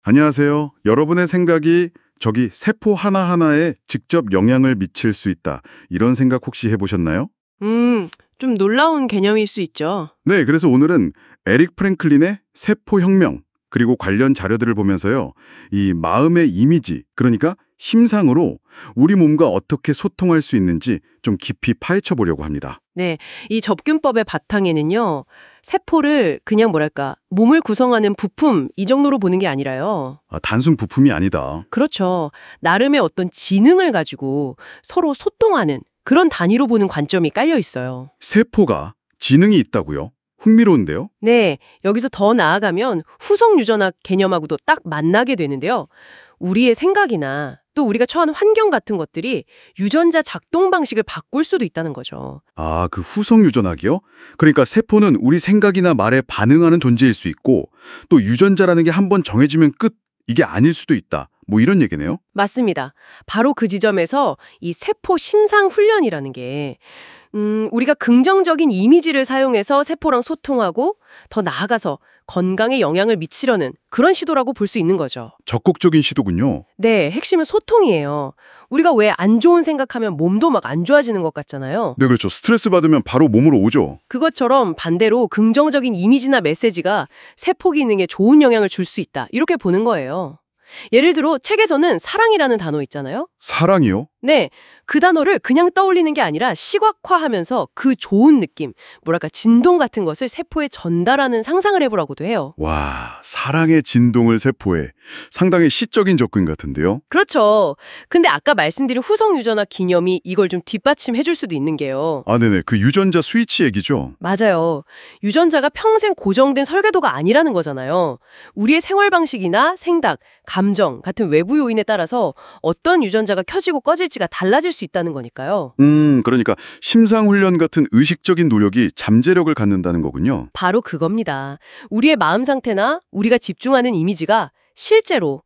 안녕하세요. 여러분의 생각이 저기 세포 하나하나에 직접 영향을 미칠 수 있다. 이런 생각 혹시 해보셨나요? 좀 놀라운 개념일 수 있죠. 네, 그래서 오늘은 에릭 프랭클린의 세포 혁명, 그리고 관련 자료들을 보면서요. 이 마음의 이미지, 그러니까 심상으로 우리 몸과 어떻게 소통할 수 있는지 좀 깊이 파헤쳐 보려고 합니다. 네, 이 접균법의 바탕에는요. 세포를 그냥 몸을 구성하는 부품 이 정도로 보는 게 아니라요. 단순 부품이 아니다. 그렇죠. 나름의 어떤 지능을 가지고 서로 소통하는 그런 단위로 보는 관점이 깔려 있어요. 세포가 지능이 있다고요? 흥미로운데요? 네, 여기서 더 나아가면 후성 유전학 개념하고도 딱 만나게 되는데요. 우리의 생각이나 또 우리가 처한 환경 같은 것들이 유전자 작동 방식을 바꿀 수도 있다는 거죠. 그 후성 유전학이요? 그러니까 세포는 우리 생각이나 말에 반응하는 존재일 수 있고 또 유전자라는 게 한번 정해지면 끝, 이게 아닐 수도 있다. 뭐 이런 얘기네요. 맞습니다. 바로 그 지점에서 이 세포 심상 훈련이라는 게 우리가 긍정적인 이미지를 사용해서 세포랑 소통하고 더 나아가서 건강에 영향을 미치려는 그런 시도라고 볼 수 있는 거죠. 적극적인 시도군요. 네, 핵심은 소통이에요. 우리가 왜 안 좋은 생각하면 몸도 막 안 좋아지는 것 같잖아요. 네, 그렇죠. 스트레스 받으면 바로 몸으로 오죠. 그것처럼 반대로 긍정적인 이미지나 메시지가 세포 기능에 좋은 영향을 줄 수 있다. 이렇게 보는 거예요. 예를 들어 책에서는 사랑이라는 단어 있잖아요. 사랑이요? 네, 그 단어를 그냥 떠올리는 게 아니라 시각화하면서 그 좋은 느낌, 진동 같은 것을 세포에 전달하는 상상을 해보라고도 해요. 와, 사랑의 진동을 세포에. 상당히 시적인 접근 같은데요. 그렇죠. 근데 아까 말씀드린 후성 유전학 기념이 이걸 좀 뒷받침해 줄 수도 있는 게요. 네네. 그 유전자 스위치 얘기죠. 맞아요. 유전자가 평생 고정된 설계도가 아니라는 거잖아요. 우리의 생활 방식이나 생각, 감정 같은 외부 요인에 따라서 어떤 유전자가 켜지고 꺼질지가 달라질 수 있다는 거니까요. 그러니까 심상훈련 같은 의식적인 노력이 잠재력을 갖는다는 거군요. 바로 그겁니다. 우리의 마음 상태나 우리가 집중하는 이미지가 실제로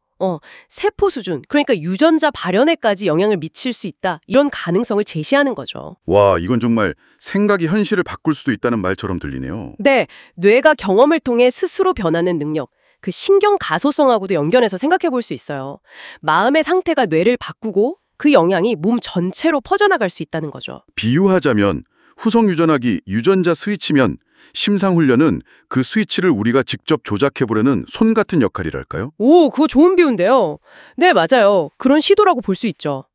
세포 수준, 그러니까 유전자 발현에까지 영향을 미칠 수 있다. 이런 가능성을 제시하는 거죠. 와, 이건 정말 생각이 현실을 바꿀 수도 있다는 말처럼 들리네요. 네, 뇌가 경험을 통해 스스로 변하는 능력, 그 신경 가소성하고도 연결해서 생각해 볼 수 있어요. 마음의 상태가 뇌를 바꾸고 그 영향이 몸 전체로 퍼져나갈 수 있다는 거죠. 비유하자면 후성 유전학이 유전자 스위치면 심상훈련은 그 스위치를 우리가 직접 조작해보려는 손 같은 역할이랄까요? 오, 그거 좋은 비유인데요. 네, 맞아요. 그런 시도라고 볼 수 있죠.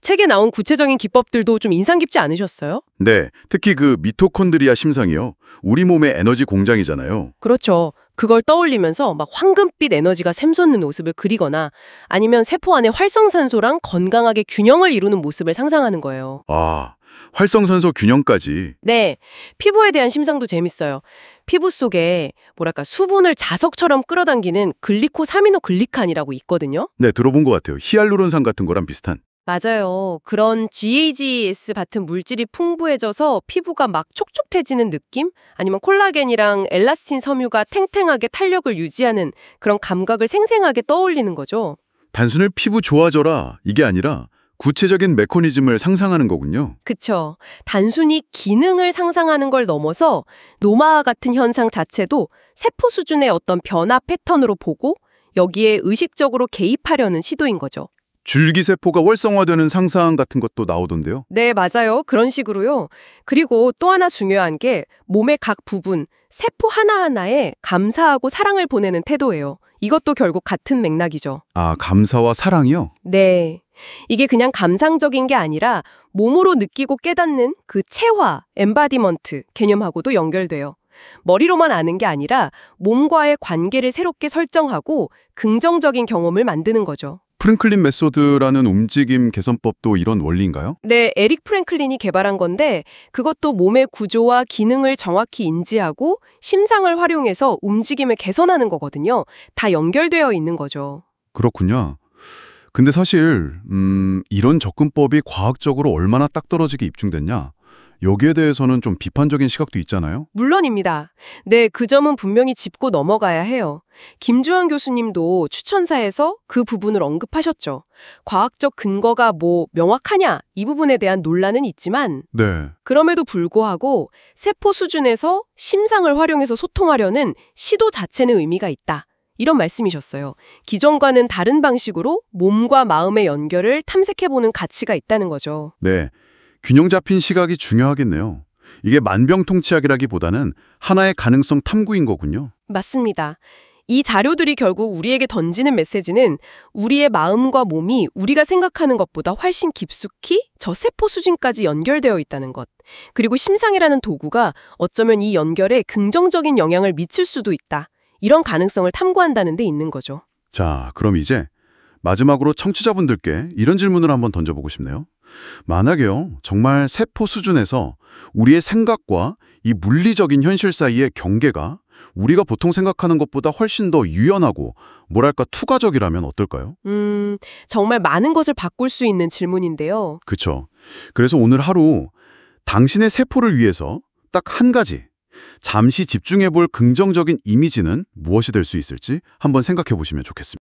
책에 나온 구체적인 기법들도 좀 인상 깊지 않으셨어요? 네, 특히 그 미토콘드리아 심상이요. 우리 몸의 에너지 공장이잖아요. 그렇죠. 그걸 떠올리면서 막 황금빛 에너지가 샘솟는 모습을 그리거나 아니면 세포 안에 활성산소랑 건강하게 균형을 이루는 모습을 상상하는 거예요. 활성산소 균형까지. 네, 피부에 대한 심상도 재밌어요. 피부 속에 수분을 자석처럼 끌어당기는 글리코사미노글리칸이라고 있거든요. 네, 들어본 것 같아요. 히알루론산 같은 거랑 비슷한. 맞아요. 그런 GAGS 같은 물질이 풍부해져서 피부가 막 촉촉해지는 느낌? 아니면 콜라겐이랑 엘라스틴 섬유가 탱탱하게 탄력을 유지하는 그런 감각을 생생하게 떠올리는 거죠. 단순히 피부 좋아져라 이게 아니라 구체적인 메커니즘을 상상하는 거군요. 그쵸. 단순히 기능을 상상하는 걸 넘어서 노마 같은 현상 자체도 세포 수준의 어떤 변화 패턴으로 보고 여기에 의식적으로 개입하려는 시도인 거죠. 줄기세포가 활성화되는 상상 같은 것도 나오던데요. 네, 맞아요. 그런 식으로요. 그리고 또 하나 중요한 게 몸의 각 부분, 세포 하나하나에 감사하고 사랑을 보내는 태도예요. 이것도 결국 같은 맥락이죠. 감사와 사랑이요? 네. 이게 그냥 감상적인 게 아니라 몸으로 느끼고 깨닫는 그 체화, 엠바디먼트 개념하고도 연결돼요. 머리로만 아는 게 아니라 몸과의 관계를 새롭게 설정하고 긍정적인 경험을 만드는 거죠. 프랭클린 메소드라는 움직임 개선법도 이런 원리인가요? 네, 에릭 프랭클린이 개발한 건데 그것도 몸의 구조와 기능을 정확히 인지하고 심상을 활용해서 움직임을 개선하는 거거든요. 다 연결되어 있는 거죠. 그렇군요. 근데 사실 이런 접근법이 과학적으로 얼마나 딱 떨어지게 입증됐냐? 여기에 대해서는 좀 비판적인 시각도 있잖아요. 물론입니다. 네, 그 점은 분명히 짚고 넘어가야 해요. 김주환 교수님도 추천사에서 그 부분을 언급하셨죠. 과학적 근거가 명확하냐 이 부분에 대한 논란은 있지만 네. 그럼에도 불구하고 세포 수준에서 심상을 활용해서 소통하려는 시도 자체는 의미가 있다. 이런 말씀이셨어요. 기존과는 다른 방식으로 몸과 마음의 연결을 탐색해보는 가치가 있다는 거죠. 네, 균형 잡힌 시각이 중요하겠네요. 이게 만병통치약이라기보다는 하나의 가능성 탐구인 거군요. 맞습니다. 이 자료들이 결국 우리에게 던지는 메시지는 우리의 마음과 몸이 우리가 생각하는 것보다 훨씬 깊숙이 저 세포 수준까지 연결되어 있다는 것. 그리고 심상이라는 도구가 어쩌면 이 연결에 긍정적인 영향을 미칠 수도 있다. 이런 가능성을 탐구한다는 데 있는 거죠. 자, 그럼 이제 마지막으로 청취자분들께 이런 질문을 한번 던져보고 싶네요. 만약에요, 정말 세포 수준에서 우리의 생각과 이 물리적인 현실 사이의 경계가 우리가 보통 생각하는 것보다 훨씬 더 유연하고 뭐랄까 투과적이라면 어떨까요? 정말 많은 것을 바꿀 수 있는 질문인데요. 그쵸. 그래서 오늘 하루 당신의 세포를 위해서 딱 한 가지 잠시 집중해 볼 긍정적인 이미지는 무엇이 될 수 있을지 한번 생각해 보시면 좋겠습니다.